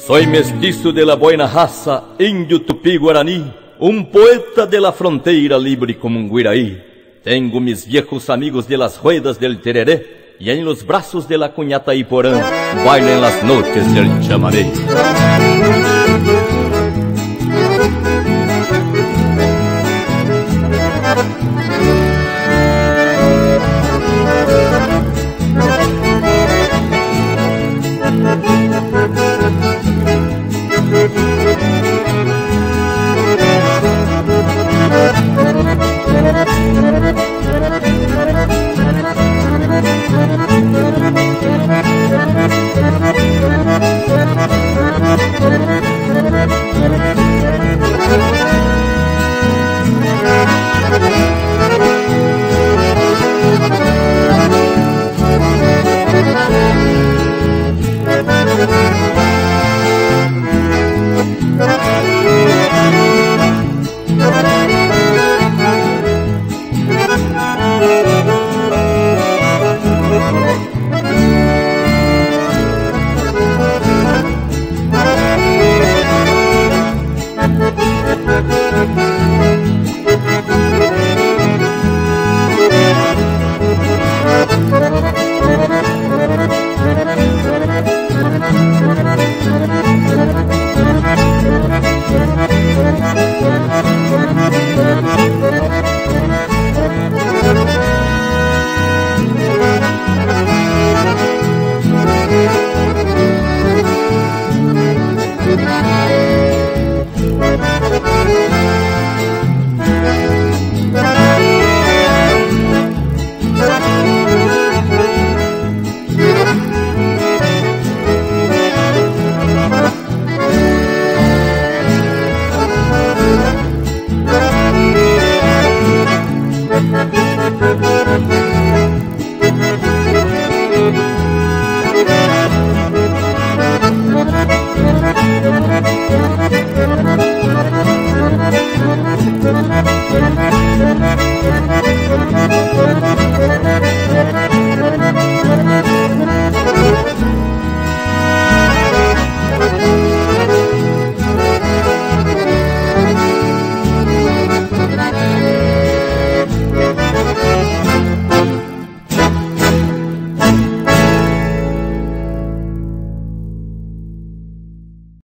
Soy mestizo de la buena raza, índio tupi-guarani, un poeta de la frontera libre como un guiraí. Tengo mis viejos amigos de las ruedas del tereré, y en los brazos de la cuñata Iporã bailan las noches del chamaré.